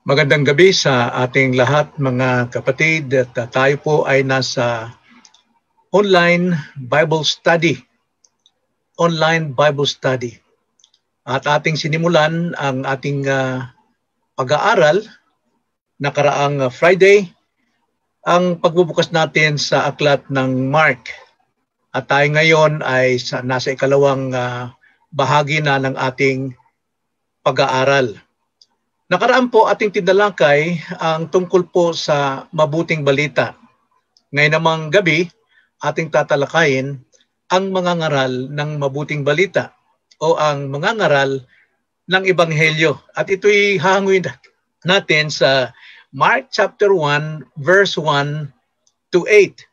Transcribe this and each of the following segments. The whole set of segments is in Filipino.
Magandang gabi sa ating lahat mga kapatid at tayo po ay nasa online Bible study. At ating sinimulan ang ating pag-aaral nakaraang Friday, ang pagbubukas natin sa aklat ng Mark. At tayo ngayon ay nasa ikalawang bahagi na ng ating pag-aaral. Nakaraan po ating tinalakay ang tungkol po sa mabuting balita. Ngayon namang gabi, ating tatalakayin ang mga ngaral ng mabuting balita o ang mga ngaral ng Ebanghelyo. At ito'y hahanguin natin sa Mark chapter 1 verse 1 to 8.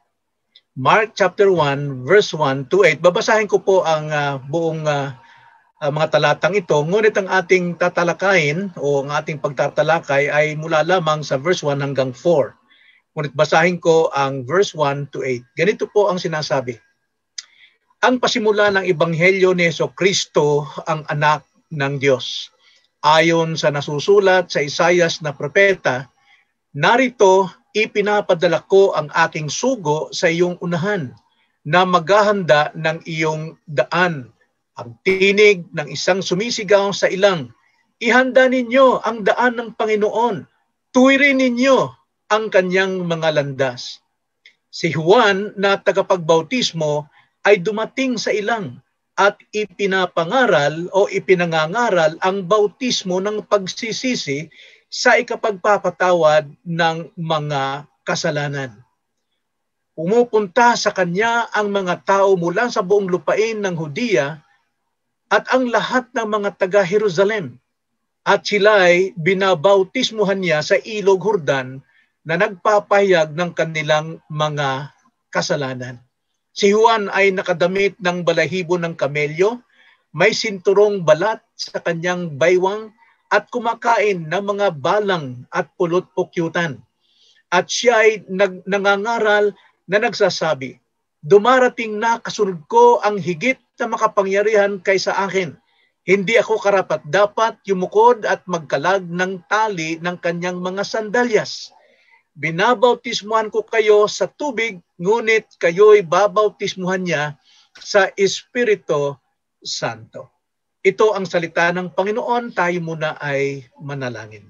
Mark chapter 1 verse 1 to 8. Babasahin ko po ang buong mga talatang ito, ngunit ang ating tatalakayin o ang ating pagtatalakay ay mula lamang sa verse 1 hanggang 4. Ngunit basahin ko ang verse 1 to 8. Ganito po ang sinasabi. Ang pasimula ng Ebanghelyo ni Jesucristo ang anak ng Diyos. Ayon sa nasusulat sa Isaias na propeta, narito ipinapadala ko ang aking sugo sa iyong unahan na maghahanda ng iyong daan. Ang tinig ng isang sumisigaw sa ilang, ihanda ninyo ang daan ng Panginoon, tuwirin ninyo ang kanyang mga landas. Si Juan na tagapagbautismo ay dumating sa ilang at ipinangangaral ang bautismo ng pagsisisi sa ikapagpapatawad ng mga kasalanan. Pumupunta sa kanya ang mga tao mula sa buong lupain ng Hudiya at ang lahat ng mga taga-Jerusalem. At sila'y binabautismuhan niya sa ilog Jordan na nagpapahayag ng kanilang mga kasalanan. Si Juan ay nakadamit ng balahibo ng kamelyo, may sinturong balat sa kanyang baywang at kumakain ng mga balang at pulot-pukyutan. At siya ay nangangaral na nagsasabi, dumarating na kasunod ko ang higit na makapangyarihan kaysa akin. Hindi ako karapat-dapat yumukod at magkalag ng tali ng kanyang mga sandalyas. Binabautismuhan ko kayo sa tubig, ngunit kayo'y babautismuhan niya sa Espiritu Santo. Ito ang salita ng Panginoon. Tayo muna ay manalangin.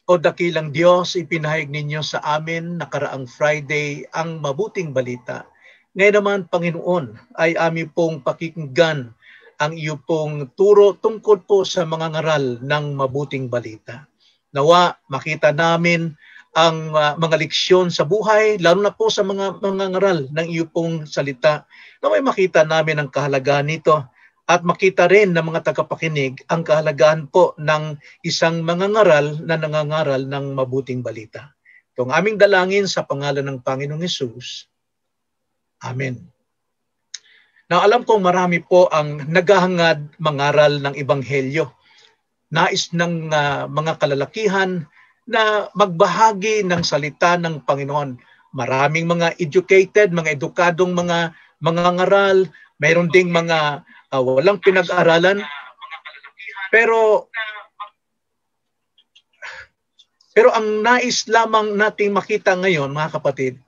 O dakilang Diyos, ipinahayag ninyo sa amin nakaraang Friday ang mabuting balita. Ngayon naman, Panginoon, ay aming pong pakikinggan ang iyo pong turo tungkol po sa mga ngaral ng mabuting balita. Nawa, makita namin ang mga leksyon sa buhay, lalo na po sa mga ngaral ng iyo pong salita. Nawa'y makita namin ang kahalagahan nito at makita rin ng mga tagapakinig ang kahalagahan po ng isang mga ngaral na nangangaral ng mabuting balita. Itong aming dalangin sa pangalan ng Panginoong Hesus. Amen. Now, alam kong marami po ang naghahangad mangaral ng Ebanghelyo. Nais ng mga kalalakihan na magbahagi ng salita ng Panginoon. Maraming mga educated, mga edukadong mga ngaral, mayroon ding mga walang pinag-aralan. Pero ang nais lamang nating makita ngayon, mga kapatid,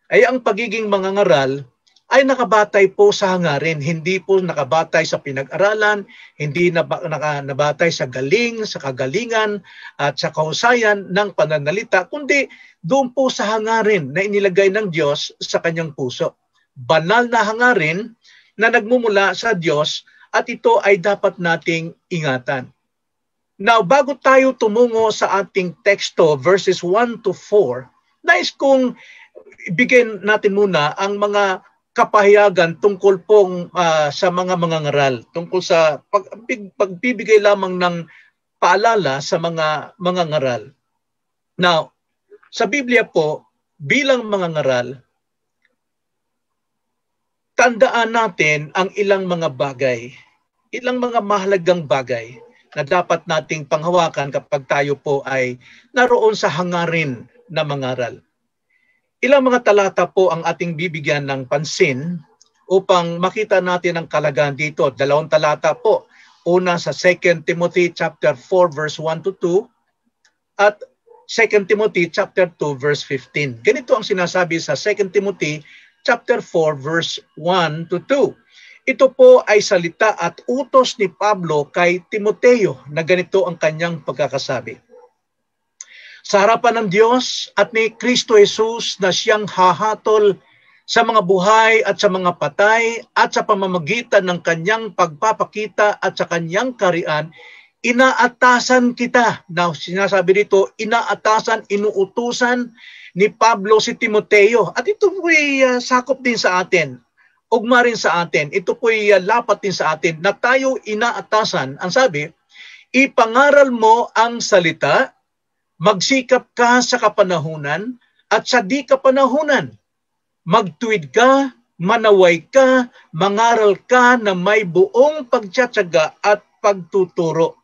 ay ang pagiging mangangaral ay nakabatay po sa hangarin, hindi po nakabatay sa pinag-aralan, hindi nabatay sa kagalingan at sa kahusayan ng pananalita, kundi doon po sa hangarin na inilagay ng Diyos sa kanyang puso. Banal na hangarin na nagmumula sa Diyos at ito ay dapat nating ingatan. Now, bago tayo tumungo sa ating teksto, verses 1 to 4, nais kong ibigay natin muna ang mga kapahayagan tungkol pong sa mga ngaral, tungkol sa pagbibigay lamang ng paalala sa mga ngaral. Now, sa Biblia po, bilang mga ngaral, tandaan natin ang ilang mga bagay, ilang mga mahalagang bagay na dapat nating panghawakan kapag tayo po ay naroon sa hangarin na mangaral. Ilang mga talata po ang ating bibigyan ng pansin upang makita natin ang kalagahan dito. 2 talata po. Una sa 2 Timothy chapter 4 verse 1 to 2 at 2 Timothy chapter 2 verse 15. Ganito ang sinasabi sa 2 Timothy chapter 4 verse 1 to 2. Ito po ay salita at utos ni Pablo kay Timoteo na ganito ang kanyang pagkakasabi. Sa harapan ng Diyos at ni Kristo Jesus na siyang hahatol sa mga buhay at sa mga patay at sa pamamagitan ng kanyang pagpapakita at sa kanyang karian, inaatasan kita. Now, sinasabi dito, inaatasan, inuutusan ni Pablo si Timoteo. At ito po'y sakop din sa atin. Ugma rin sa atin. Ito po'y lapat din sa atin na tayo inaatasan. Ang sabi, ipangaral mo ang salita, magsikap ka sa kapanahunan at sa di kapanahunan. Magtuwid ka, manaway ka, mangaral ka na may buong pagtsatsaga at pagtuturo.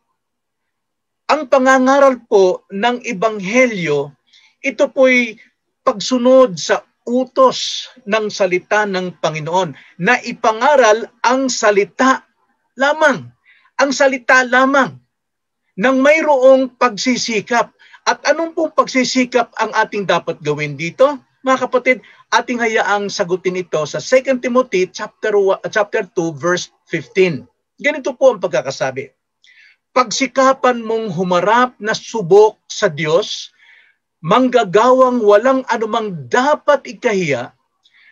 Ang pangangaral po ng Ebanghelyo, ito po'y pagsunod sa utos ng salita ng Panginoon na ipangaral ang salita lamang. Ang salita lamang nang mayroong pagsisikap. At anong pong pagsisikap ang ating dapat gawin dito? Mga kapatid, ating hayaang sagutin ito sa 2 Timothy chapter 2 verse 15. Ganito po ang pagkakasabi. Pagsikapan mong humarap na subok sa Diyos, manggagawang walang anumang dapat ikahiya,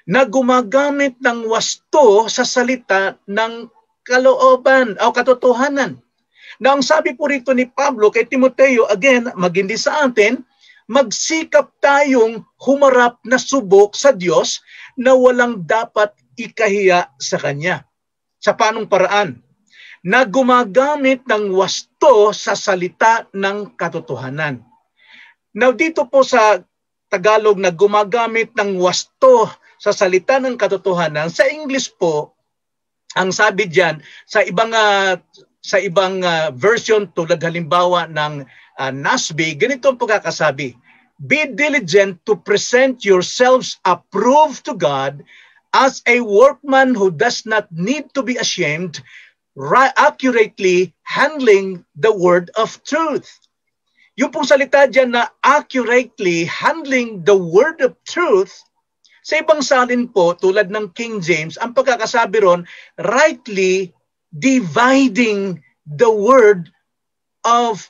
na gumagamit ng wasto sa salita ng kalooban o katotohanan. Na ang sabi po rito ni Pablo kay Timoteo, again, magindi sa atin, magsikap tayong humarap na subok sa Diyos na walang dapat ikahiya sa Kanya. Sa panong paraan? Na gumagamit ng wasto sa salita ng katotohanan. Now dito po sa Tagalog na gumagamit ng wasto sa salita ng katotohanan, sa English po, ang sabi diyan, sa ibang version tulad halimbawa ng NASB, ganito ang pagkakasabi. Be diligent to present yourselves approved to God as a workman who does not need to be ashamed, accurately handling the word of truth. Yung pong salita dyan na accurately handling the word of truth, sa ibang salin po, tulad ng King James, ang pagkakasabi ron, rightly dividing the word of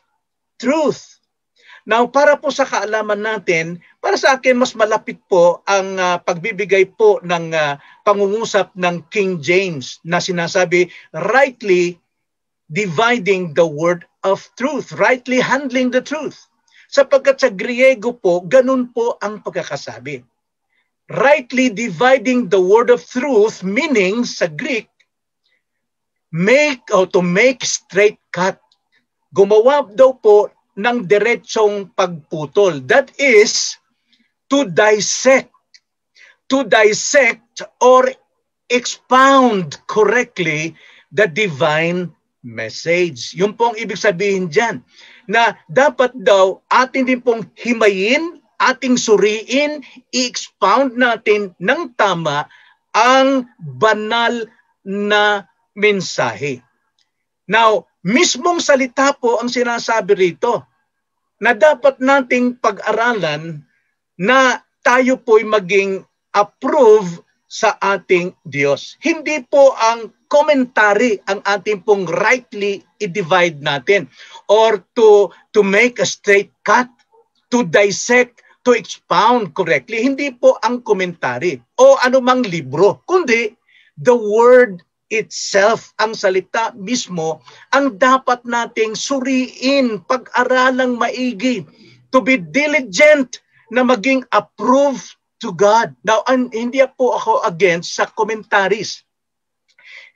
truth. Now, para po sa kaalaman natin, para sa akin mas malapit po ang pagbibigay po ng pangungusap ng King James na sinasabi, rightly dividing the word of truth, rightly handling the truth. Sapagkat sa Griego po, ganun po ang pagkakasabi. Rightly dividing the word of truth, meaning sa Greek, to make straight cut. Gumawa daw po ng diretsong pagputol. That is, to dissect or expound correctly the divine message. Yun pong ibig sabihin dyan, na dapat daw atin din pong himayin, ating suriin, i-expound natin ng tama ang banal na mensahe. Now, mismong salita po ang sinasabi rito na dapat nating pag-aralan na tayo po'y maging approve sa ating Diyos. Hindi po ang commentary ang ating pong rightly i-divide natin or to make a straight cut, to dissect, to expound correctly. Hindi po ang commentary o anumang libro, kundi the word itself, ang salita mismo, ang dapat nating suriin, pag-aralang maigi, to be diligent na maging approved to God. Now, hindi po ako against sa commentaries.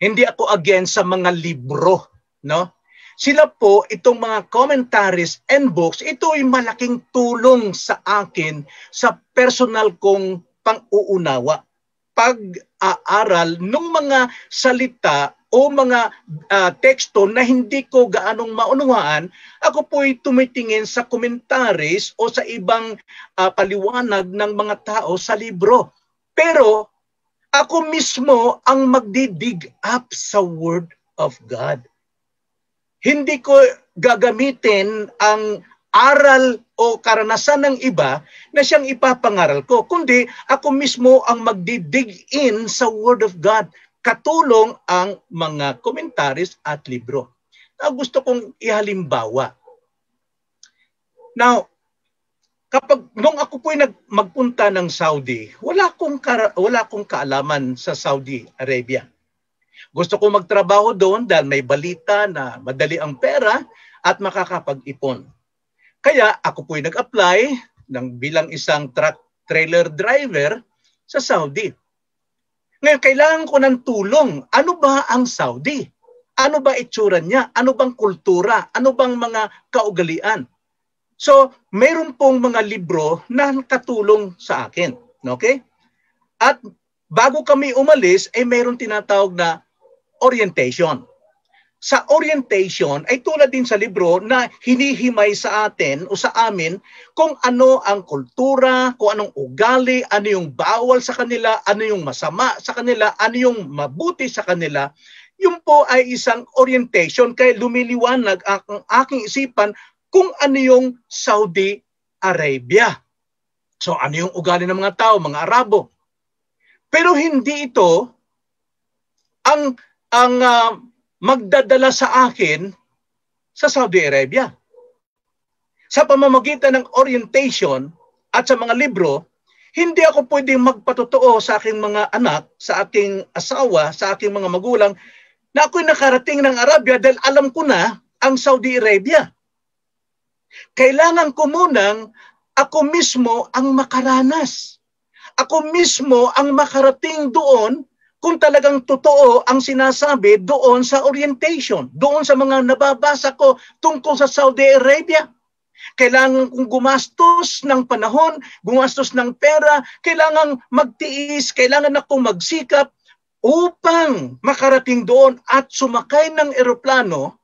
Hindi ako against sa mga libro, no? Sila po, itong mga commentaries and books, ito ay malaking tulong sa akin sa personal kong pang-uunawa. Pag-aaral ng mga salita o mga teksto na hindi ko gaanong maunawaan, ako po'y tumitingin sa commentaries o sa ibang paliwanag ng mga tao sa libro. Pero ako mismo ang magdidig up sa Word of God. Hindi ko gagamitin ang aral o karanasan ng iba na siyang ipapangaral ko, kundi ako mismo ang magdidig in sa Word of God. Katulong ang mga commentaries at libro. Na gusto kong ihalimbawa. Now, nung ako po'y magpunta ng Saudi, wala akong kaalaman sa Saudi Arabia. Gusto ko magtrabaho doon dahil may balita na madali ang pera at makakapag-ipon. Kaya ako po'y nag-apply bilang isang truck trailer driver sa Saudi. Ngayon, kailangan ko ng tulong. Ano ba ang Saudi? Ano ba itsura niya? Ano bang kultura? Ano bang mga kaugalian? So, mayroon pong mga libro na katulong sa akin. Okay? At bago kami umalis, ay mayroon tinatawag na orientation. Sa orientation ay tulad din sa libro na hinihimay sa atin o sa amin kung ano ang kultura, kung anong ugali, ano yung bawal sa kanila, ano yung masama sa kanila, ano yung mabuti sa kanila. Yun po ay isang orientation kaya lumiliwanag ang aking isipan kung ano yung Saudi Arabia. So ano yung ugali ng mga tao, mga Arabo. Pero hindi ito ang magdadala sa akin sa Saudi Arabia. Sa pamamagitan ng orientation at sa mga libro, hindi ako pwedeng magpatotoo sa aking mga anak, sa aking asawa, sa aking mga magulang, na ako'y nakarating ng Arabia dahil alam ko na ang Saudi Arabia. Kailangan ko munang ako mismo ang makaranas. Ako mismo ang makarating doon kung talagang totoo ang sinasabi doon sa orientation, doon sa mga nababasa ko tungkol sa Saudi Arabia. Kailangan kong gumastos ng panahon, gumastos ng pera, kailangan magtiis, kailangan akong magsikap upang makarating doon at sumakay ng eroplano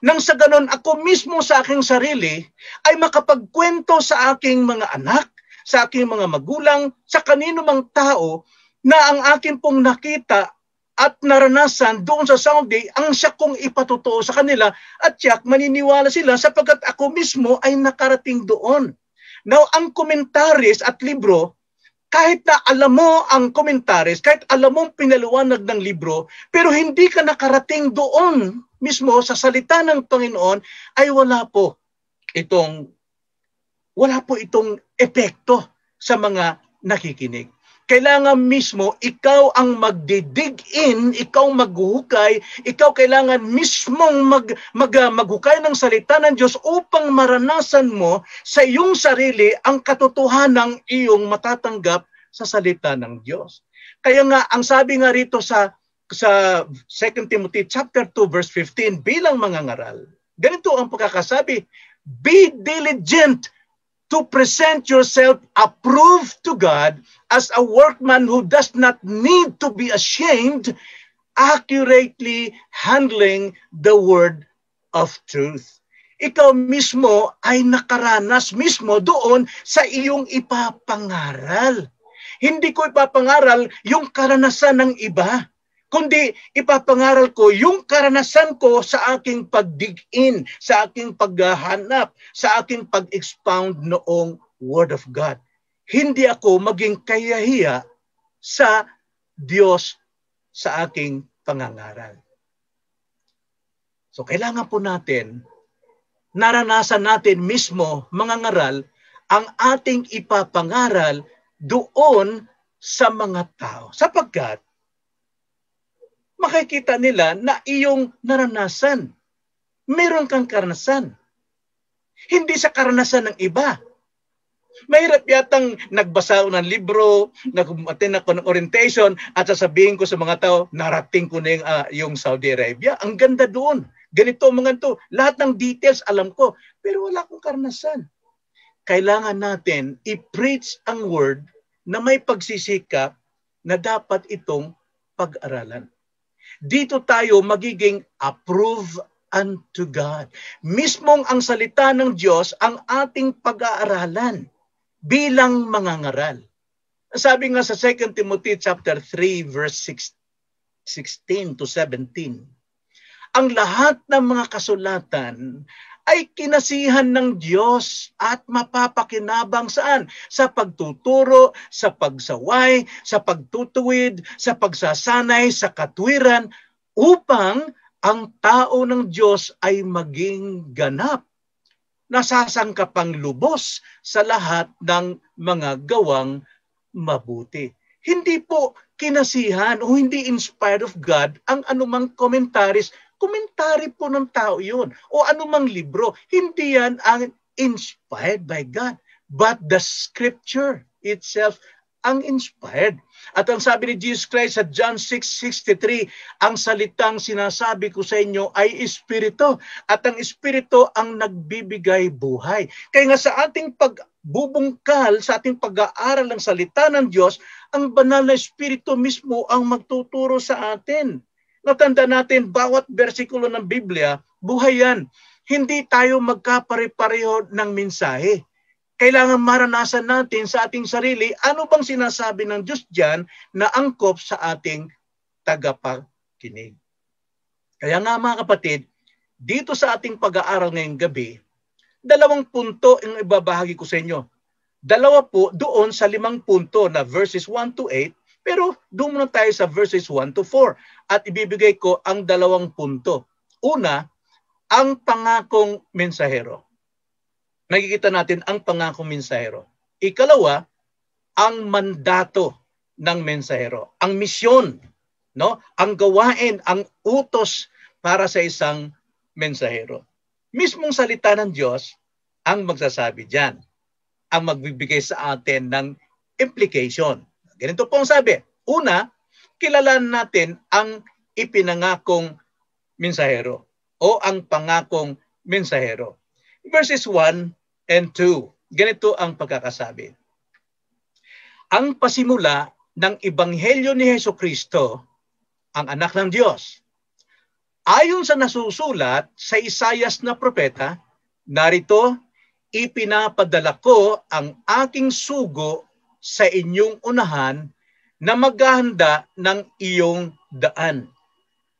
nang sa ganon ako mismo sa aking sarili ay makapagkwento sa aking mga anak, sa aking mga magulang, sa kanino mang tao na ang akin pong nakita at naranasan doon sa Saudi ang siya kong ipatotoo sa kanila at siyak maniniwala sila sapagkat ako mismo ay nakarating doon. Now, ang komentaris at libro, kahit na alam mo ang komentaris, kahit alam mo pinaliwanag ng libro, pero hindi ka nakarating doon mismo sa salita ng Panginoon, ay wala po itong epekto sa mga nakikinig. Kailangan mismo ikaw ang magdidig in, ikaw maghuhukay, ikaw kailangan mismong maghukay ng salita ng Diyos upang maranasan mo sa iyong sarili ang katotohanang iyong matatanggap sa salita ng Diyos. Kaya nga, ang sabi nga rito sa 2 Timothy chapter 2 verse 15 bilang mangangaral, ganito ang pagkakasabi, be diligent to present yourself approved to God as a workman who does not need to be ashamed, accurately handling the word of truth. Ikaw mismo ay nakaranas mismo doon sa iyong ipapangaral. Hindi ko ipapangaral yung karanasan ng iba, kundi ipapangaral ko yung karanasan ko sa aking pagdig-in, sa aking paghahanap, sa aking pag-expound noong Word of God. Hindi ako maging kayahiya sa Diyos sa aking pangangaral. So kailangan po natin, naranasan natin mismo, mangangaral, ang ating ipapangaral doon sa mga tao. Sapagkat makikita nila na iyong naranasan. Meron kang karanasan. Hindi sa karanasan ng iba. Mahirap yatang nagbasa ako ng libro, nag-attend ako ng orientation, at sasabihin ko sa mga tao, narating ko na yung Saudi Arabia. Ang ganda doon. Ganito, mga to. Lahat ng details alam ko. Pero wala akong karanasan. Kailangan natin i-preach ang word na may pagsisikap na dapat itong pag-aralan. Dito tayo magiging approved unto God. Mismong ang salita ng Diyos ang ating pag-aaralan bilang mangangaral. Sabi nga sa 2 Timothy chapter 3 verse 16 to 17, ang lahat ng mga kasulatan ay kinasihan ng Diyos at mapapakinabang saan? Sa pagtuturo, sa pagsaway, sa pagtutuwid, sa pagsasanay, sa katwiran, upang ang tao ng Diyos ay maging ganap, nasasangkapang lubos sa lahat ng mga gawang mabuti. Hindi po kinasihan o hindi inspired of God ang anumang komentaris. Komentary po ng tao yun. O anumang libro. Hindi yan ang inspired by God. But the scripture itself ang inspired. At ang sabi ni Jesus Christ sa John 6:63, ang salitang sinasabi ko sa inyo ay espiritu. At ang espiritu ang nagbibigay buhay. Kaya nga sa ating pagbubungkal, sa ating pag-aaral ng salita ng Diyos, ang banal na espiritu mismo ang magtuturo sa atin. Natanda natin, bawat bersikulo ng Biblia, buhay yan. Hindi tayo magkapare-pareho ng mensahe. Kailangan maranasan natin sa ating sarili, ano bang sinasabi ng Diyos dyan na angkop sa ating tagapakinig. Kaya nga mga kapatid, dito sa ating pag-aaral ngayong gabi, 2 punto ang ibabahagi ko sa inyo. 2 po doon sa 5 punto na verses 1 to 8, pero doon muna tayo sa verses 1 to 4 at ibibigay ko ang 2 punto. Una, ang pangakong mensahero. Nakikita natin ang pangakong mensahero. Ikalawa, ang mandato ng mensahero. Ang misyon, no? Ang gawain, ang utos para sa isang mensahero. Mismong salita ng Diyos ang magsasabi diyan. Ang magbibigay sa atin ng implication. Ganito po ang sabi. Una, kilalanin natin ang ipinangakong mensahero o ang pangakong mensahero. Verses 1 and 2. Ganito ang pagkakasabi. Ang pasimula ng Ebanghelyo ni Hesukristo, ang anak ng Diyos. Ayon sa nasusulat sa Isaias na propeta, narito, ipinapadala ko ang aking sugo sa inyong unahan na maghahanda ng iyong daan.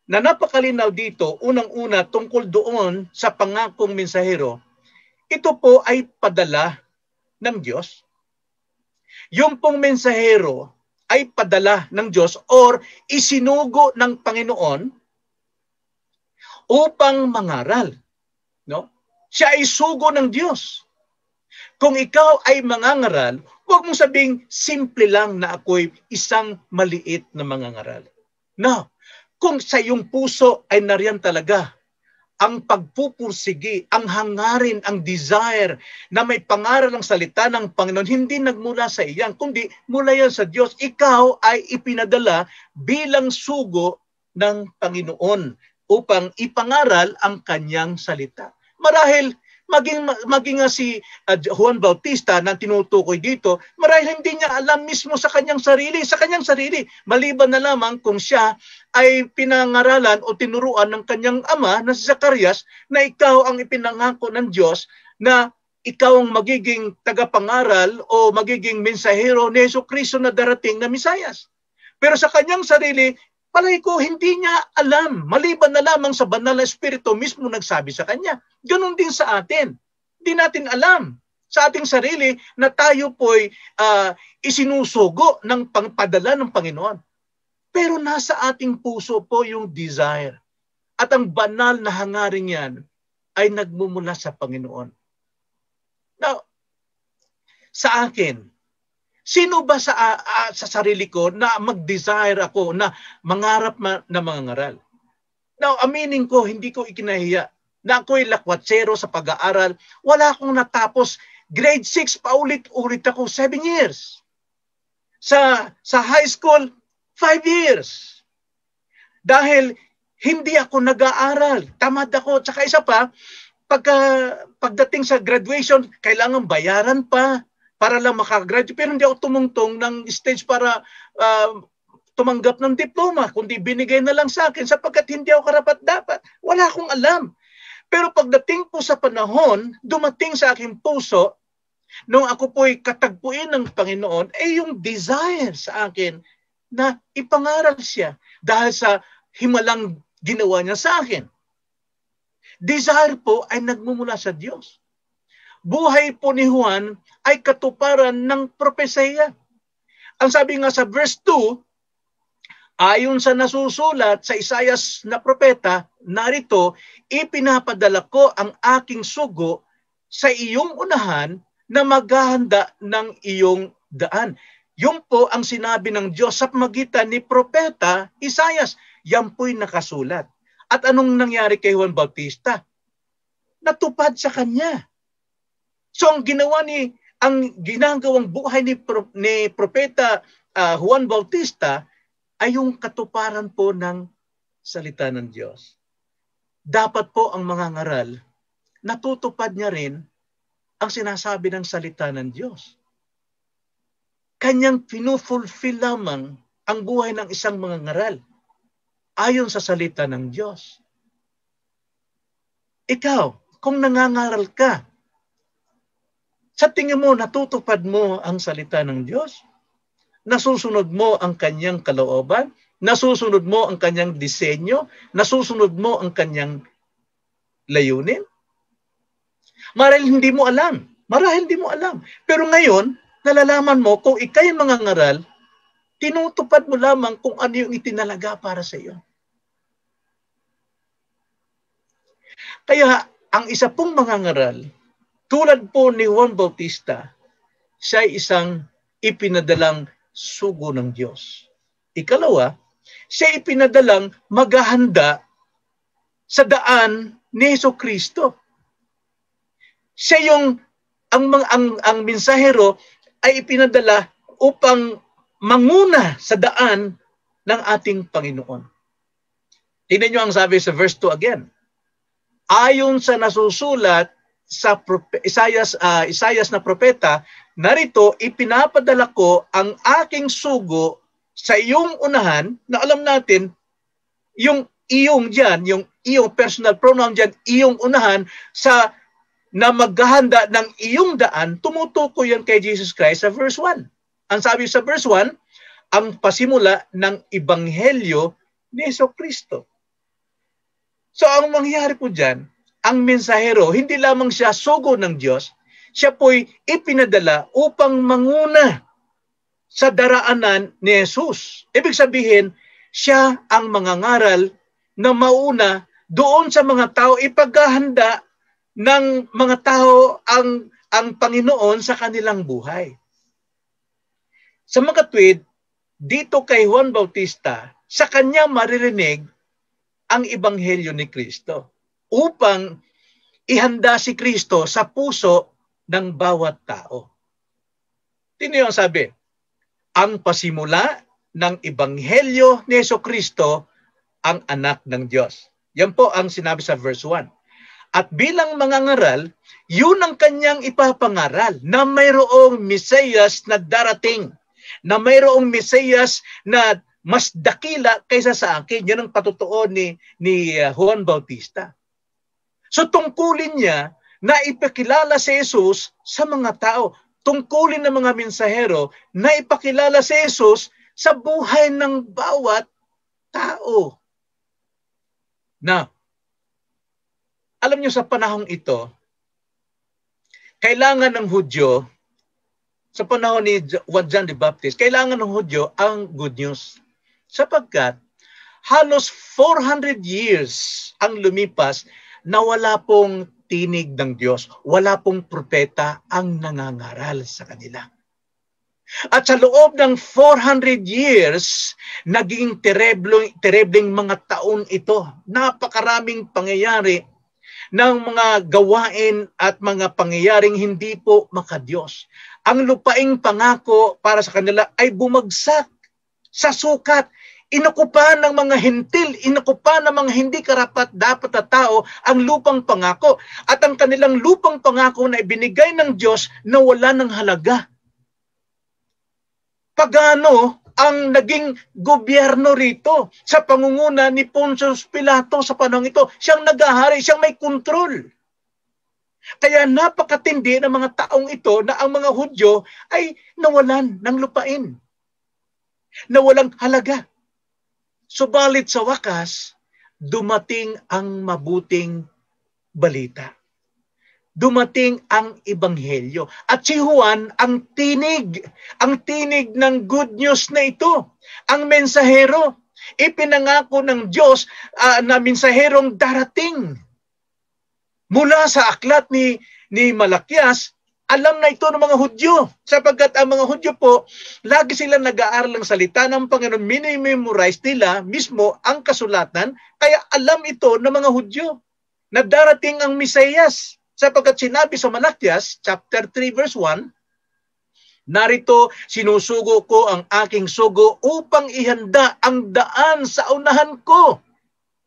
Na napakalinaw dito, unang-una tungkol doon sa pangakong mensahero, ito po ay padala ng Diyos. Yung pong mensahero ay padala ng Diyos or isinugo ng Panginoon upang mangaral. No? Siya ay sugo ng Diyos. Kung ikaw ay mangangaral, huwag mong sabing simple lang na ako'y isang maliit na mangangaral. No. Kung sa iyong puso ay nariyan talaga ang pagpupursigi, ang hangarin, ang desire na may pangaral ng salita ng Panginoon, hindi nagmula sa iyan, kundi mula yan sa Diyos. Ikaw ay ipinadala bilang sugo ng Panginoon upang ipangaral ang kanyang salita. Marahil maging si Juan Bautista na tinutukoy dito, marahil hindi niya alam mismo sa kanyang sarili, maliban na lamang kung siya ay pinangaralan o tinuruan ng kanyang ama na si Zacarias na ikaw ang ipinangako ng Diyos na ikaw ang magiging tagapangaral o magiging mensahero ni Jesucristo na darating na Mesiyas. Pero sa kanyang sarili, palay ko, hindi niya alam. Maliban na lamang sa banal na espiritu mismo nagsabi sa kanya. Ganon din sa atin. Hindi natin alam sa ating sarili na tayo po'y isinusugo ng pangpadala ng Panginoon. Pero nasa ating puso po yung desire. At ang banal na hangarin yan ay nagmumula sa Panginoon. Now, sa akin, sino ba sa sarili ko na mag-desire ako na mangarap na mangangaral? Now, aminin ko, hindi ko ikinahiya na ako'y lakwatsero sa pag-aaral. Wala akong natapos. Grade 6, paulit-ulit ako, 7 years. Sa high school, 5 years. Dahil hindi ako nag-aaral. Tamad ako. Tsaka isa pa, pagdating sa graduation, kailangan bayaran pa para lang makagraduate. Pero hindi ako tumungtong ng stage para tumanggap ng diploma, kundi binigay na lang sa akin sapagkat hindi ako karapat-dapat. Wala akong alam. Pero pagdating po sa panahon, dumating sa aking puso, nung ako po'y katagpuin ng Panginoon, yung desire sa akin na ipangaral siya dahil sa himalang ginawa niya sa akin. Desire po ay nagmumula sa Diyos. Buhay po ni Juan ay katuparan ng propesya. Ang sabi nga sa verse 2, ayon sa nasusulat sa Isaias na propeta, narito, ipinapadala ko ang aking sugo sa iyong unahan na maghahanda ng iyong daan. Yung po ang sinabi ng Diyos sa pamagitan ni propeta Isaias. Yan po'y nakasulat. At anong nangyari kay Juan Bautista? Natupad sa kanya. So ang ginagawang buhay ni propeta Juan Bautista ay yung katuparan po ng salita ng Diyos. Dapat po ang mga ngaral, natutupad niya rin ang sinasabi ng salita ng Diyos. Kanyang pinufulfill lamang ang buhay ng isang mga ngaral ayon sa salita ng Diyos. Ikaw, kung nangangaral ka, sa tingin mo natutupad mo ang salita ng Diyos? Nasusunod mo ang kanyang kalooban, nasusunod mo ang kanyang disenyo, nasusunod mo ang kanyang layunin. Marahil hindi mo alam. Pero ngayon, nalalaman mo kung ikay mangangaral, tinutupad mo lamang kung ano yung itinalaga para sa iyo. Kaya, ang isa pong mangangaral, tulad po ni Juan Bautista, siya ay isang ipinadalang sugo ng Diyos. Ikalawa, siya ipinadalang maghahanda sa daan ni Jesucristo. Siya ang mensahero ay ipinadala upang manguna sa daan ng ating Panginoon. Tingnan niyo ang sabi sa verse 2 again. Ayon sa nasusulat sa Isaias na propeta, narito, ipinapadala ko ang aking sugo sa iyong unahan, na alam natin, yung iyong dyan, yung iyong personal pronoun dyan, iyong unahan, na maghahanda ng iyong daan, tumutukoy yan kay Jesus Christ sa verse 1. Ang sabi sa verse 1, ang pasimula ng Ebanghelyo ni Jesucristo. So ang mangyayari po dyan, ang mensahero, hindi lamang siya sugo ng Diyos, siya po'y ipinadala upang manguna sa daraanan ni Jesus. Ibig sabihin, siya ang mangangaral na mauna doon sa mga tao, ipaghahanda ng mga tao ang Panginoon sa kanilang buhay. Sa mga katwid, dito kay Juan Bautista, sa kanya maririnig ang Ebanghelyo ni Kristo upang ihanda si Kristo sa puso ng bawat tao. Tingnan ang sabi, ang pasimula ng Ebanghelyo ni Jesucristo ang anak ng Diyos. Yan po ang sinabi sa verse 1. At bilang mangangaral, yun ang kanyang ipapangaral na mayroong Mesiyas na darating, na mayroong Mesiyas na mas dakila kaysa sa akin. Yan ang patutuo ni Juan Bautista. So tungkulin niya na ipakilala si Jesus sa mga tao. Tungkulin ng mga mensahero na ipakilala si Jesus sa buhay ng bawat tao. Now, alam niyo sa panahong ito, kailangan ng Hudyo, sa panahon ni John the Baptist, kailangan ng Hudyo ang good news. Sapagkat halos 400 years ang lumipas na wala pong tinig ng Diyos, wala pong propeta ang nangangaral sa kanila. At sa loob ng 400 years, naging terebleng mga taon ito. Napakaraming pangyayari ng mga gawain at mga pangyayaring hindi po makadiyos. Ang lupaing pangako para sa kanila ay bumagsak sa sukat. Inakupahan ng mga hentil, inakupahan ng mga hindi karapat-dapat na tao ang lupang pangako. At ang kanilang lupang pangako na ibinigay ng Diyos na wala ng halaga. Pagano ang naging gobyerno rito sa pangunguna ni Pontius Pilato sa panahon ito. Siyang nag-ahari, siyang may kontrol. Kaya napakatindi ng mga taong ito na ang mga Hudyo ay nawalan ng lupain. Nawalang halaga. Subalit sa wakas, dumating ang mabuting balita. Dumating ang ebanghelyo. At si Juan ang tinig ng good news na ito. Ang mensahero, ipinangako ng Diyos na mensaherong darating. Mula sa aklat ni Malakias, alam na ito ng mga Hudyo. Sapagkat ang mga Hudyo po, lagi silang nag-aaral ng salita ng Panginoon. Minimemorize nila mismo ang kasulatan. Kaya alam ito ng mga Hudyo na darating ang Mesiyas. Sapagkat sinabi sa Malakias, chapter 3, verse 1, narito, sinusugo ko ang aking sugo upang ihanda ang daan sa unahan ko.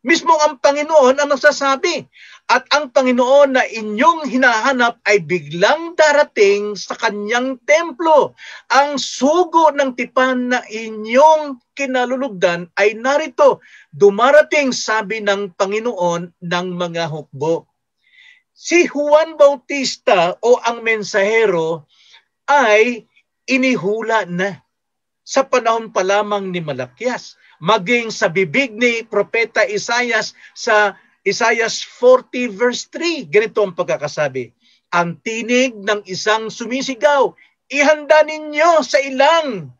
Mismo ang Panginoon ang nagsasabi. At ang Panginoon na inyong hinahanap ay biglang darating sa kanyang templo. Ang sugo ng tipan na inyong kinalulugdan ay narito. Dumarating, sabi ng Panginoon, ng mga hukbo. Si Juan Bautista o ang mensahero ay inihula na sa panahon pa lamang ni Malakias. Maging sa bibig ni Propeta Isaias sa Isaias 40 verse 3, ganito ang pagkakasabi. Ang tinig ng isang sumisigaw, ihanda ninyo sa ilang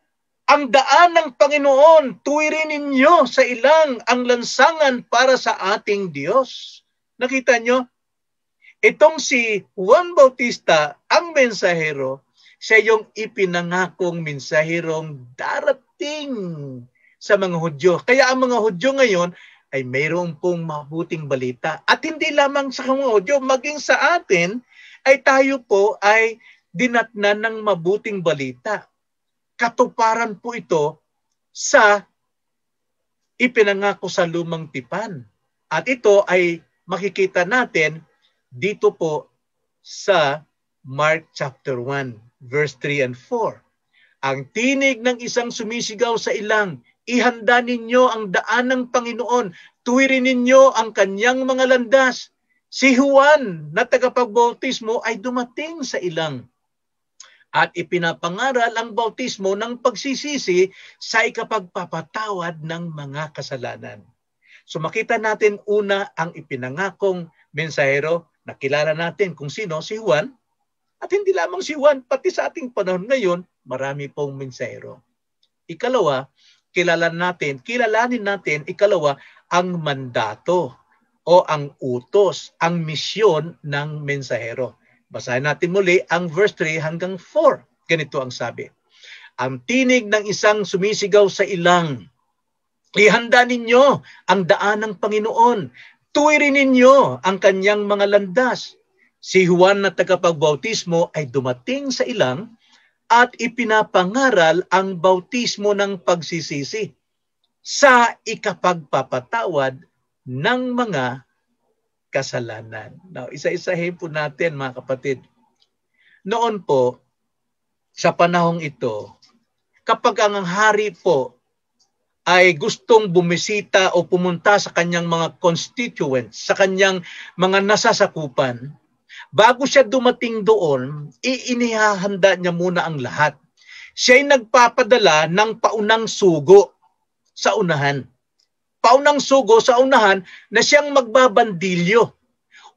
ang daan ng Panginoon, tuwirin ninyo sa ilang ang lansangan para sa ating Diyos. Nakita nyo? Itong si Juan Bautista, ang mensahero, siya yung ipinangakong mensaherong darating sa mga Hudyo. Kaya ang mga Hudyo ngayon ay mayroon pong mabuting balita. At hindi lamang sa mga Hudyo, maging sa atin, ay tayo po ay dinatnan ng mabuting balita. Katuparan po ito sa ipinangako sa lumang tipan. At ito ay makikita natin dito po sa Mark chapter 1, verse 3 and 4. Ang tinig ng isang sumisigaw sa ilang, ihanda ninyo ang daan ng Panginoon. Tuwirin ninyo ang kanyang mga landas. Si Juan na tagapagbautismo ay dumating sa ilang. At ipinapangaral ang bautismo ng pagsisisi sa ikapagpapatawad ng mga kasalanan. So makita natin una ang ipinangakong mensahero. Nakilala natin kung sino, si Juan. At hindi lamang si Juan, pati sa ating panahon ngayon, marami pong mensahero. Ikalawa, kilalanin natin, ikalawa, ang mandato o ang utos, ang misyon ng mensahero. Basahin natin muli ang verse 3 hanggang 4. Ganito ang sabi. Ang tinig ng isang sumisigaw sa ilang, ihanda ninyo ang daan ng Panginoon. Tuwirin ninyo ang kanyang mga landas. Si Juan na tagapagbautismo ay dumating sa ilang at ipinapangaral ang bautismo ng pagsisisi sa ikapagpapatawad ng mga kasalanan. Now, isa-isahin po natin mga kapatid. Noon po, sa panahong ito, kapag ang hari po ay gustong bumisita o pumunta sa kanyang mga constituents, sa kanyang mga nasasakupan, bago siya dumating doon, inihahanda niya muna ang lahat. Siya'y nagpapadala ng paunang sugo sa unahan. Paunang sugo sa unahan na siyang magbabandilyo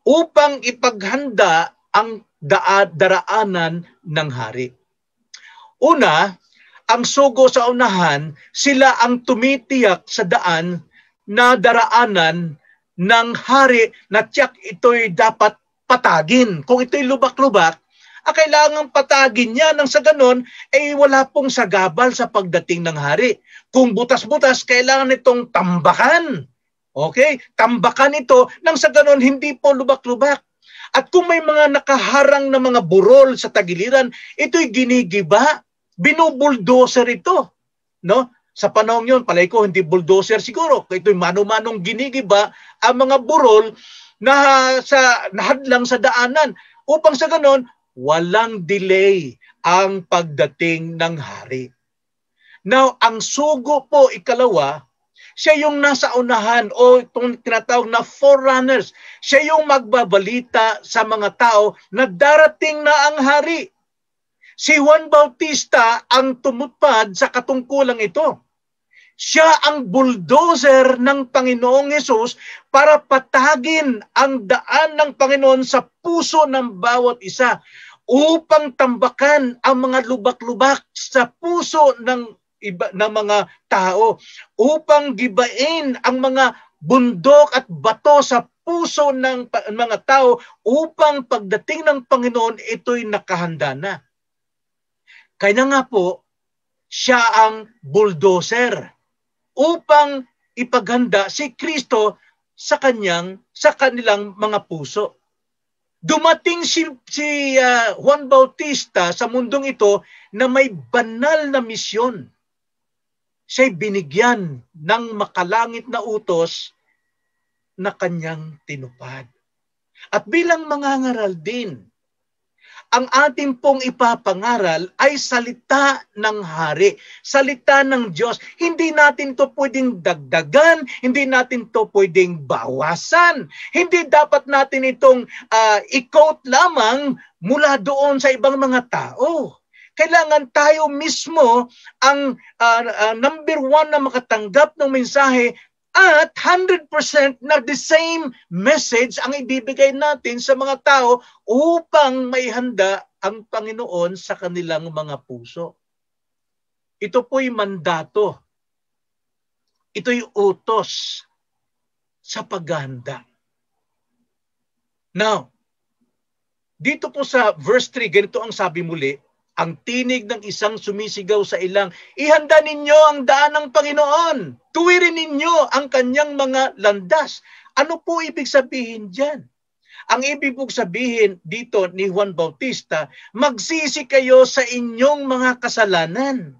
upang ipaghanda ang daraanan ng hari. Una, ang sugo sa unahan, sila ang tumitiyak sa daan na daraanan ng hari na tiyak ito'y dapat patagin. Kung ito'y lubak-lubak, kailangan patagin niya nang sa ganon, wala pong sagabal sa pagdating ng hari. Kung butas-butas, kailangan itong tambakan. Okay? Tambakan ito nang sa ganon, hindi po lubak-lubak. At kung may mga nakaharang na mga burol sa tagiliran, ito'y ginigiba. Binubuldoser ito. No? Sa panahon yun, palay ko, hindi bulldozer siguro. Ito'y mano-manong ginigiba ang mga burol na nahadlang sa daanan. Upang sa ganon, walang delay ang pagdating ng hari. Now, ang sugo po, ikalawa, siya yung nasa unahan o itong tinatawag na forerunners. Siya yung magbabalita sa mga tao na darating na ang hari. Si Juan Bautista ang tumupad sa katungkulang ito. Siya ang bulldozer ng Panginoong Hesus para patagin ang daan ng Panginoon sa puso ng bawat isa upang tambakan ang mga lubak-lubak sa puso ng mga tao, upang gibain ang mga bundok at bato sa puso ng mga tao upang pagdating ng Panginoon ito'y nakahanda na. Kaya nga po, siya ang bulldozer upang ipaghanda si Kristo sa kanilang mga puso. Dumating si Juan Bautista sa mundong ito na may banal na misyon. Siya'y binigyan ng makalangit na utos na kanyang tinupad. At bilang mangangaral din, ang ating pong ipapangaral ay salita ng hari, salita ng Diyos. Hindi natin to pwedeng dagdagan, hindi natin to pwedeng bawasan. Hindi dapat natin itong i-quote lamang mula doon sa ibang mga tao. Kailangan tayo mismo ang number one na makatanggap ng mensahe at 100% na the same message ang ibibigay natin sa mga tao upang maihanda ang Panginoon sa kanilang mga puso. Ito po'y mandato. Ito'y utos sa paghahanda. Now, dito po sa verse 3, ganito ang sabi muli, ang tinig ng isang sumisigaw sa ilang, ihanda ninyo ang daan ng Panginoon. Tuwirin ninyo ang kanyang mga landas. Ano po ibig sabihin dyan? Ang ibig po sabihin dito ni Juan Bautista, magsisi kayo sa inyong mga kasalanan.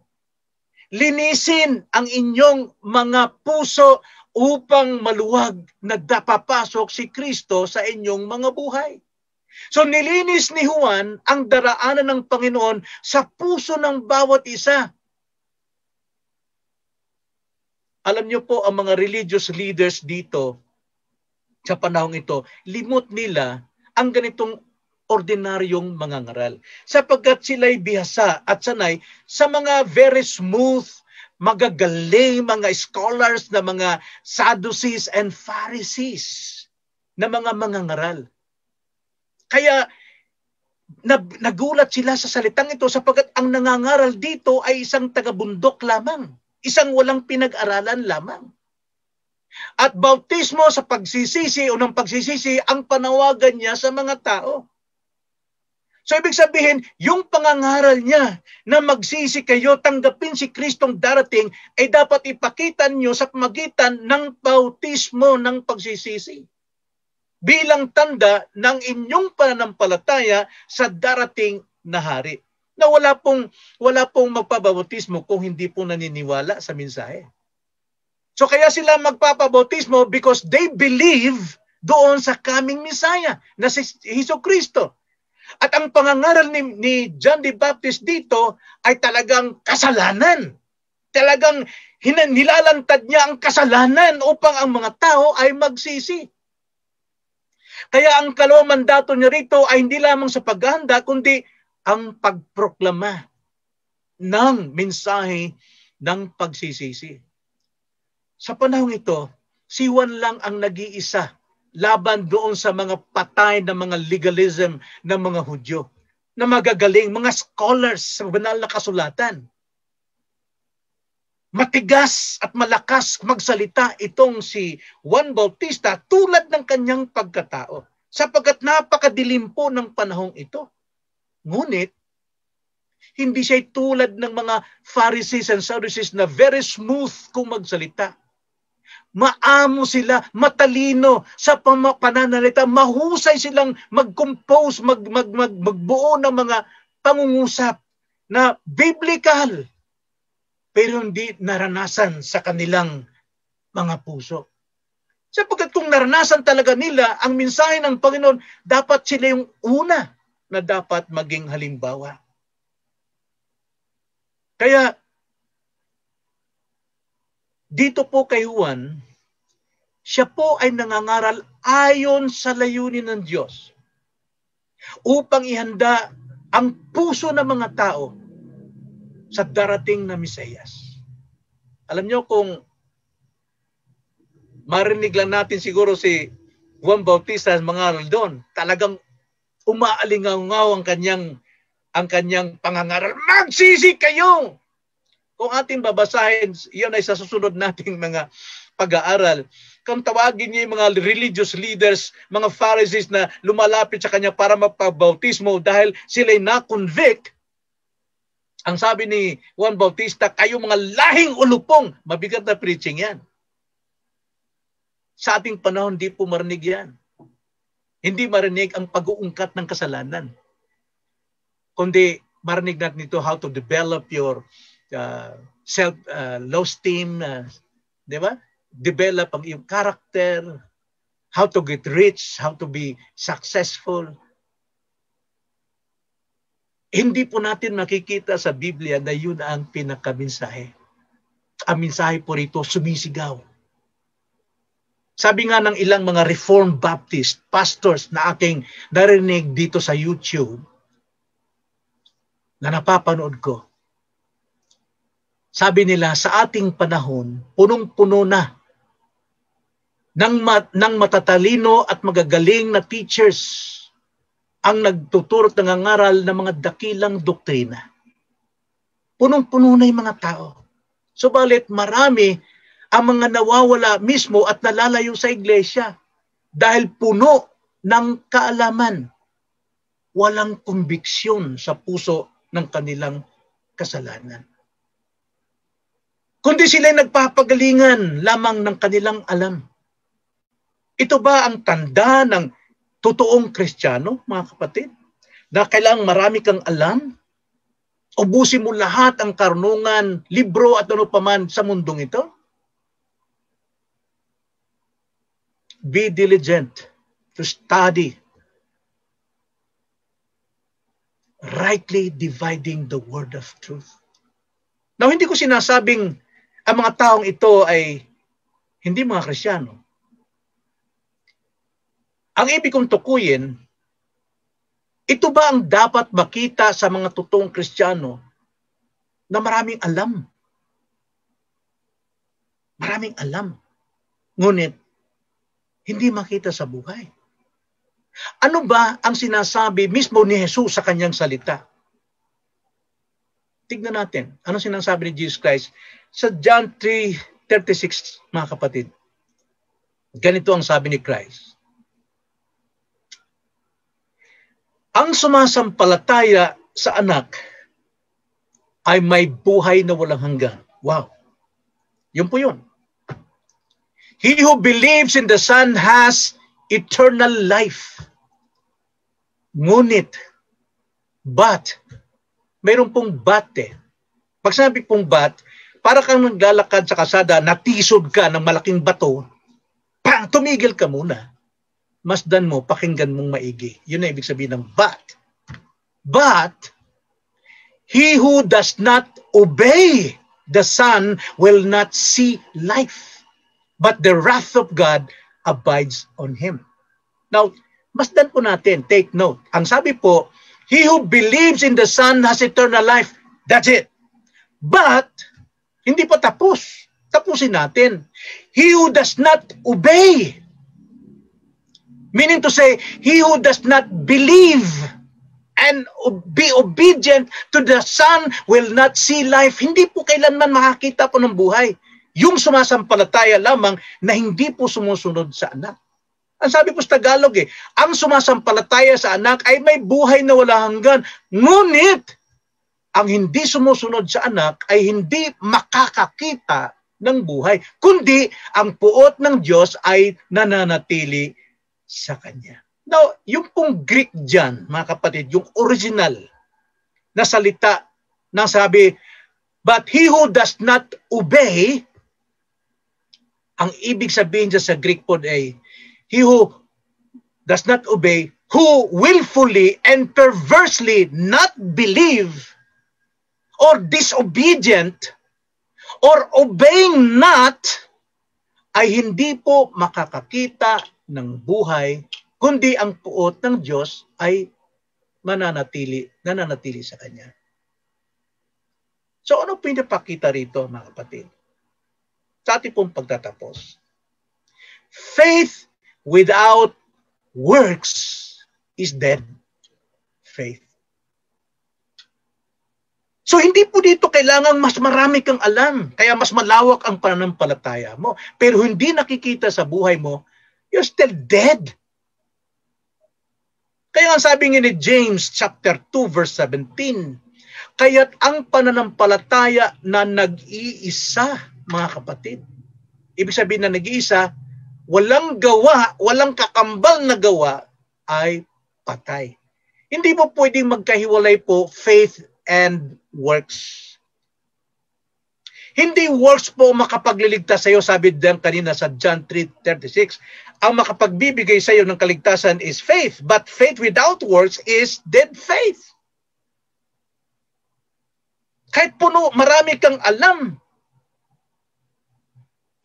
Linisin ang inyong mga puso upang maluwag na papasok si Kristo sa inyong mga buhay. So nilinis ni Juan ang daraanan ng Panginoon sa puso ng bawat isa. Alam niyo po, ang mga religious leaders dito sa panahong ito, limot nila ang ganitong ordinaryong mangangaral. Sapagkat sila'y bihasa at sanay sa mga very smooth, magagaling mga scholars na mga Sadducees and Pharisees na mga mangangaral. Kaya nagulat sila sa salitang ito sapagkat ang nangangaral dito ay isang taga-bundok lamang, isang walang pinag-aralan lamang. At bautismo sa pagsisisi o ng pagsisisi ang panawagan niya sa mga tao. So ibig sabihin, yung pangangaral niya na magsisi kayo, tanggapin si Kristong darating, ay dapat ipakita niyo sa pamagitan ng bautismo ng pagsisisi. Bilang tanda ng inyong pananampalataya sa darating na hari. Na wala pong magpabautismo kung hindi po naniniwala sa mensahe. So kaya sila magpapabautismo because they believe doon sa coming Messiah na si Jesucristo. At ang pangangaral ni John the Baptist dito ay talagang kasalanan. Talagang nilalantad niya ang kasalanan upang ang mga tao ay magsisi. Kaya ang kalawang mandato niya rito ay hindi lamang sa paghahanda, kundi ang pagproklama ng mensahe ng pagsisisi. Sa panahon ito, si Juan lang ang nag-iisa laban doon sa mga patay na mga legalism ng mga Hudyo, na magagaling, mga scholars sa banal na kasulatan. Matigas at malakas magsalita itong si Juan Bautista tulad ng kanyang pagkatao, sapagkat napakadilim po ng panahong ito. Ngunit, hindi siya tulad ng mga Pharisees and Sadducees na very smooth kung magsalita. Maamo sila, matalino sa pananalita, mahusay silang mag-compose, magbuo ng mga pangungusap na biblical, pero hindi naranasan sa kanilang mga puso. Sapagkat kung naranasan talaga nila ang mensahe ng Panginoon, dapat sila yung una na dapat maging halimbawa. Kaya, dito po kay Juan, siya po ay nangangaral ayon sa layunin ng Diyos upang ihanda ang puso ng mga tao sa darating na Mesiyas. Alam niyo, kung marinig lang natin siguro si Juan Bautista mangaral doon, talagang umaalingaw-ngaw ang kanyang pangangaral. Magsisi kayo! Kung ating babasahin, iyon ay sa susunod nating mga pag-aaral. Kung tawagin niya yung mga religious leaders, mga Pharisees na lumalapit sa kanya para magpabautismo dahil sila'y na-convict, ang sabi ni Juan Bautista, kayo mga lahing ulupong, mabigat na preaching yan. Sa ating panahon, di po marinig yan. Hindi marinig ang pag-uungkat ng kasalanan. Kundi marinig natin ito how to develop your self-esteem, di ba? Develop ang iyong character, how to get rich, how to be successful. Hindi po natin makikita sa Biblia na yun ang pinakaminsahe. Ang mensahe po rito, sumisigaw. Sabi nga ng ilang mga Reformed Baptist pastors na aking narinig dito sa YouTube, na napapanood ko, sabi nila, sa ating panahon, punong-puno na ng matatalino at magagaling na teachers ang nagtuturo at nangangaral ng mga dakilang doktrina. Punong-puno na yung mga tao. Subalit marami ang mga nawawala mismo at nalalayo sa iglesia dahil puno ng kaalaman. Walang kumbiksyon sa puso ng kanilang kasalanan. Kundi sila'y nagpapagalingan lamang ng kanilang alam. Ito ba ang tanda ng totoong Kristiyano, mga kapatid? Na kailangang marami kang alam? Ubusin mo lahat ang karunungan, libro at ano paman sa mundong ito? Be diligent to study, rightly dividing the word of truth. Now, hindi ko sinasabing ang mga taong ito ay hindi mga Kristiyano. Ang ibig kong tukuyin, ito ba ang dapat makita sa mga totoong Kristiyano na maraming alam? Maraming alam. Ngunit, hindi makita sa buhay. Ano ba ang sinasabi mismo ni Jesus sa kanyang salita? Tignan natin. Ano sinasabi ni Jesus Christ? Sa John 3:36, mga kapatid. Ganito ang sabi ni Christ. Ang sumasampalataya sa anak ay may buhay na walang hanggan. Wow. Yun po yun. He who believes in the Son has eternal life. Ngunit, but, mayroon pong but eh. Pag sinabi pong but, para kang naglalakad sa kasada, natisod ka ng malaking bato, pang tumigil ka muna. Masdan mo, pakinggan mong maigi. Yun na ibig sabihin ng but. But, he who does not obey the Son will not see life, but the wrath of God abides on him. Now, masdan po natin, take note. Ang sabi po, he who believes in the Son has eternal life. That's it. But, hindi pa tapos. Tapusin natin. He who does not obey, meaning to say, he who does not believe and be obedient to the Son will not see life. Hindi po kailanman makakita po ng buhay. Yung sumasampalataya lamang na hindi po sumusunod sa anak. Ang sabi po sa Tagalog ang sumasampalataya sa anak ay may buhay na wala hanggan. Ngunit, ang hindi sumusunod sa anak ay hindi makakakita ng buhay. Kundi, ang puot ng Diyos ay nananatili sa Kanya. Now, yung pong Greek dyan, mga kapatid, yung original na salita na sabi, but he who does not obey, ang ibig sabihin dyan sa Greek po ay, he who does not obey, who willfully and perversely not believe or disobedient or obeying not, ay hindi po makakakita ng buhay, kundi ang puot ng Diyos ay nananatili sa Kanya. So ano pinapakita rito, mga kapatid? Sa ating pong pagtatapos. Faith without works is dead faith. So hindi po dito kailangan mas marami kang alam, kaya mas malawak ang pananampalataya mo. Pero hindi nakikita sa buhay mo, you're still dead. Kaya ang sabi ni James chapter 2 verse 17, kaya't ang pananampalataya na nag-iisa, mga kapatid. Ibig sabihin na nag-iisa, walang gawa, walang kakambal na gawa ay patay. Hindi mo pwedeng magkahiwalay po faith and works. Hindi works po makapagliligtas sa iyo, sabi din kanina sa John 3:36. Ang makapagbibigay sa iyo ng kaligtasan is faith, but faith without works is dead faith. Kahit puno, marami kang alam,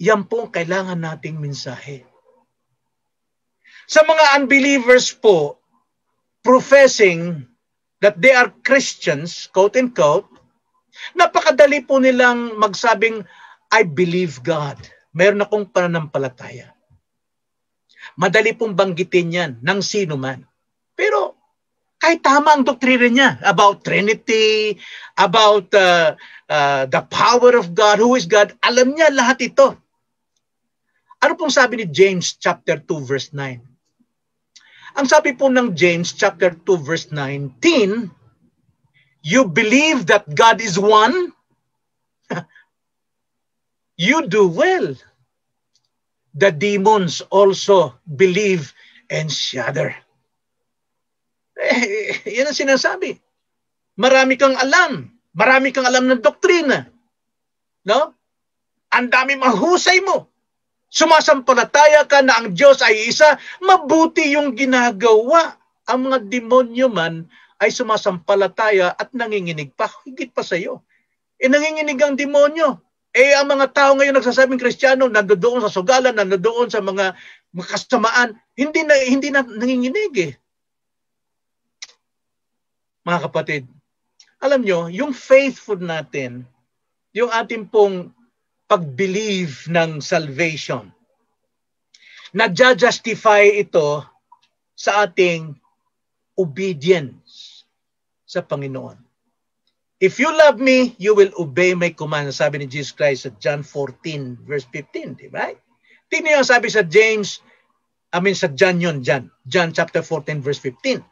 yan po ang kailangan nating mensahe. Sa mga unbelievers po, professing that they are Christians, quote and quote, napakadali po nilang magsabing, I believe God. Meron akong pananampalataya. Madali pong banggitin yan ng sino man. Pero kahit tama ang doktrina niya about Trinity, about the power of God, who is God, alam niya lahat ito. Ano pong sabi ni James chapter 2 verse 9? Ang sabi po ng James chapter 2 verse 19, you believe that God is one? You do well. The demons also believe and shudder. Yan ang sinasabi. Marami kang alam. Marami kang alam ng doktrina. No? Ang dami mahusay mo. Sumasampalataya ka na ang Diyos ay isa, mabuti yung ginagawa. Ang mga demonyo man ay sumasampalataya at nanginginig pa, higit pa sa iyo. Nanginginig ang demonyo. Ang mga tao ngayon nagsasabing Kristiyano, nandoon sa sugalan, nandoon sa mga kasamaan, hindi na nanginginig . Mga kapatid, alam nyo, yung faithful natin, yung ating pong pag-believe ng salvation, na-justify ito sa ating obedience sa Panginoon. If you love me, you will obey my command. Sabi ni Jesus Christ sa John 14 verse 15, di ba? Tingnan niyo ang sabi sa John chapter 14 verse 15.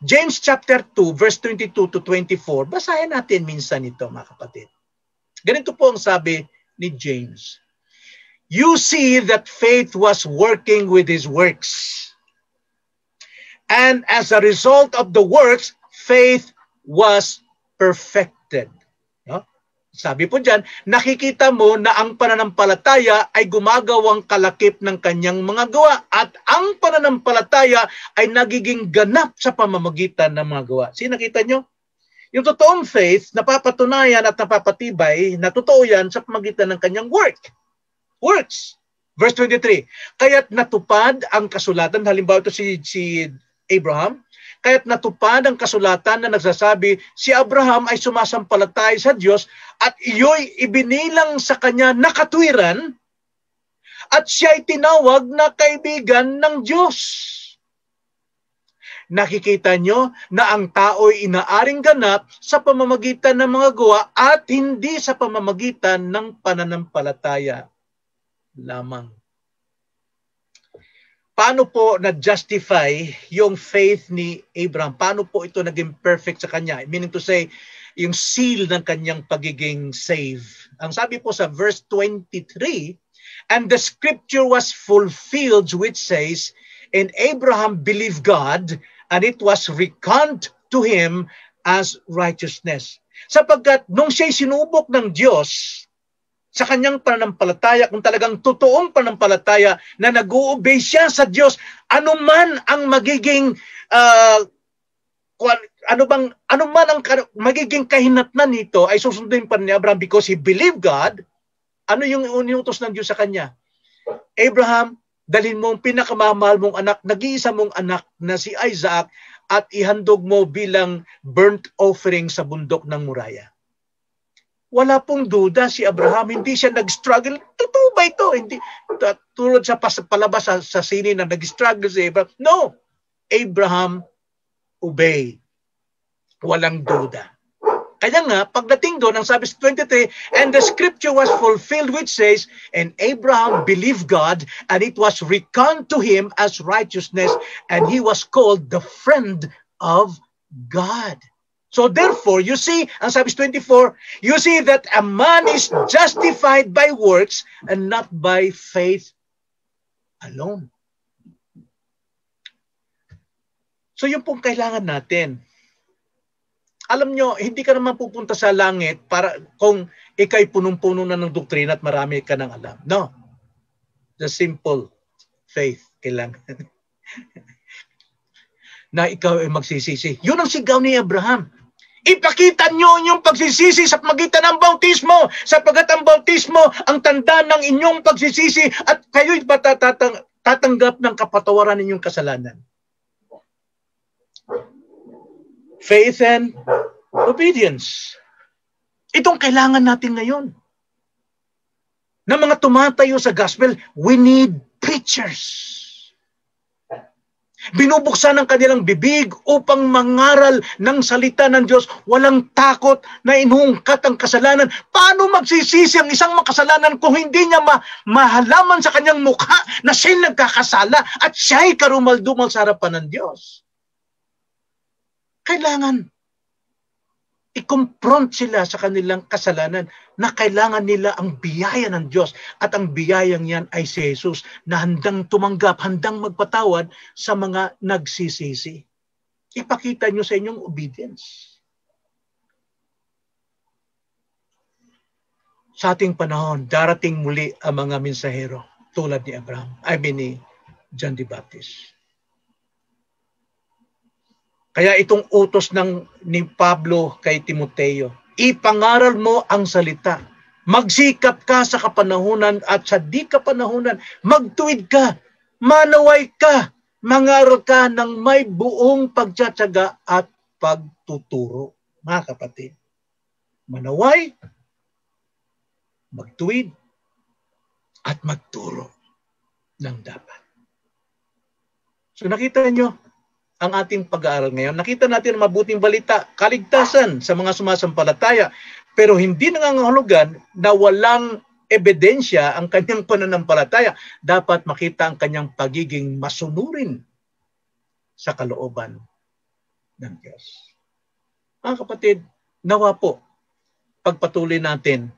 James chapter 2 verse 22 to 24. Basahin natin minsan ito, mga kapatid. Ganito po ang sabi ni James. You see that faith was working with his works. And as a result of the works, faith was perfected. No? Sabi po dyan, nakikita mo na ang pananampalataya ay gumagawang kalakip ng kanyang mga gawa at ang pananampalataya ay nagiging ganap sa pamamagitan ng mga gawa. Nakita nyo? Yung totoong faith, napapatunayan at napapatibay na totoo yan sa pamamagitan ng kanyang works. Verse 23, kaya't natupad ang kasulatan, halimbawa ito si Abraham, kaya't natupad ang kasulatan na nagsasabi, si Abraham ay sumasampalataya sa Diyos at iyo'y ibinilang sa kanya na katwiran at siya'y tinawag na kaibigan ng Diyos. Nakikita nyo na ang tao'y inaaring ganap sa pamamagitan ng mga gawa at hindi sa pamamagitan ng pananampalataya lamang. Paano po na-justify yung faith ni Abraham? Paano po ito naging perfect sa kanya? Meaning to say, yung seal ng kanyang pagiging save. Ang sabi po sa verse 23, and the scripture was fulfilled which says, and Abraham believed God, and it was reckoned to him as righteousness. Sapagkat nung siya'y sinubok ng Diyos sa kanyang pananampalataya, kung talagang totoong pananampalataya na nag-o-obey siya sa Diyos, anuman ang magiging magiging kahinatnan nito ay susundin pa ni Abraham because he believed God, Ano yung inutos ng Diyos sa kanya? Abraham, dalhin mo ang pinakamamahal mong anak, nag-iisa mong anak na si Isaac, at ihandog mo bilang burnt offering sa bundok ng Moriah. Wala pong duda si Abraham, hindi siya nag-struggle. Totoo ba ito? Hindi, tulad sa palabas sa sine na nag-struggle si Abraham. No! Abraham obey. Walang duda. Kaya nga, pagdating doon, ang sabi sa 23, and the scripture was fulfilled which says, and Abraham believed God, and it was reckoned to him as righteousness, and he was called the friend of God. So therefore, you see, ang sabi sa 24, you see that a man is justified by works and not by faith alone. So yun pong kailangan natin. Alam nyo, hindi ka naman pupunta sa langit para kung ikay punong-puno na ng doktrina at marami ka nang alam. No. The simple faith kailangan. Na ikaw ay magsisisi. Yun ang sigaw ni Abraham. Ipakita nyo yung pagsisisi sa pagitan ng bautismo, sapagkat ang bautismo ang tanda ng inyong pagsisisi at kayo'y tatanggap ng kapatawaran ng inyong kasalanan. Faith and obedience. Itong kailangan natin ngayon. Na mga tumatayo sa gospel, we need preachers. Binubuksan ang kanilang bibig upang mangaral ng salita ng Diyos. Walang takot na inuungkat ang kasalanan. Paano magsisisi ang isang makasalanan kung hindi niya mahalaman sa kanyang mukha na siya'y nagkakasala at siya'y karumal-dumal sa harapan ng Diyos? Kailangan i-confront sila sa kanilang kasalanan na kailangan nila ang biyaya ng Diyos at ang biyayang yan ay si Jesus na handang tumanggap, handang magpatawad sa mga nagsisisi. Ipakita nyo sa inyong obedience. Sa ating panahon, darating muli ang mga mensahero tulad ni Abraham, ni John the Baptist. Kaya itong utos ni Pablo kay Timoteo, ipangaral mo ang salita. Magsikap ka sa kapanahunan at sa di kapanahunan. Magtuwid ka, manaway ka, mangaral ka ng may buong pagtsatsaga at pagtuturo. Mga kapatid, manaway, magtuwid, at magturo ng dapat. So nakita niyo, ang ating pag-aaral ngayon, nakita natin ang mabuting balita, kaligtasan sa mga sumasampalataya, pero hindi nangangahulugan na walang ebidensya ang kanyang pananampalataya. Dapat makita ang kanyang pagiging masunurin sa kalooban ng Diyos. Mga kapatid, nawa po, pagpatuloy natin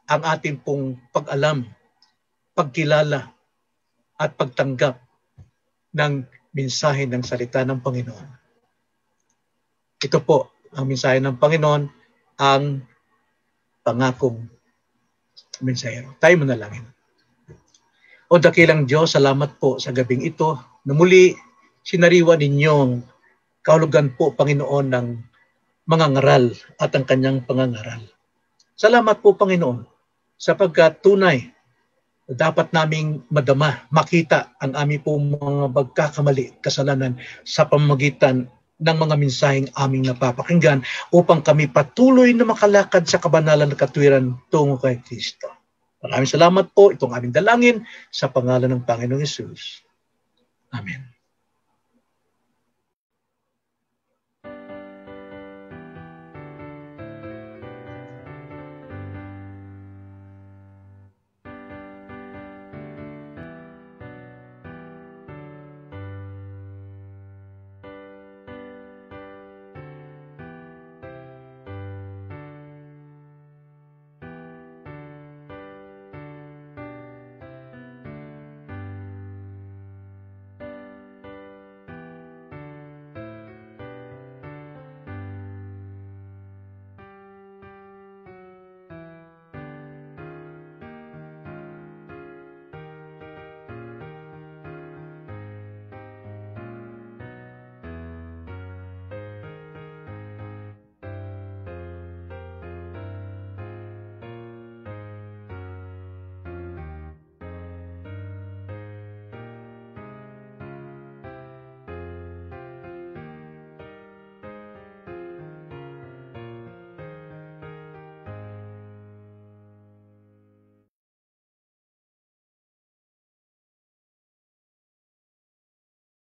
ang ating pong pag-alam, pagkilala, at pagtanggap ng mensahe ng salita ng Panginoon. Ito po ang mensahe ng Panginoon, ang pangakong mensahero. Tayo manalangin. O dakilang Diyos, salamat po sa gabing ito na muli sinariwa ninyong kahulugan po, Panginoon, ng mga ngaral at ang kanyang pangangaral. Salamat po, Panginoon, sapagkat tunay dapat naming madama, makita ang aming pong mga pagkakamali, kasalanan sa pamamagitan ng mga mensaheng aming napapakinggan upang kami patuloy na makalakad sa kabanalan at katwiran tungo kay Kristo. Maraming salamat po. Itong aming dalangin sa pangalan ng Panginoong Hesus. Amen.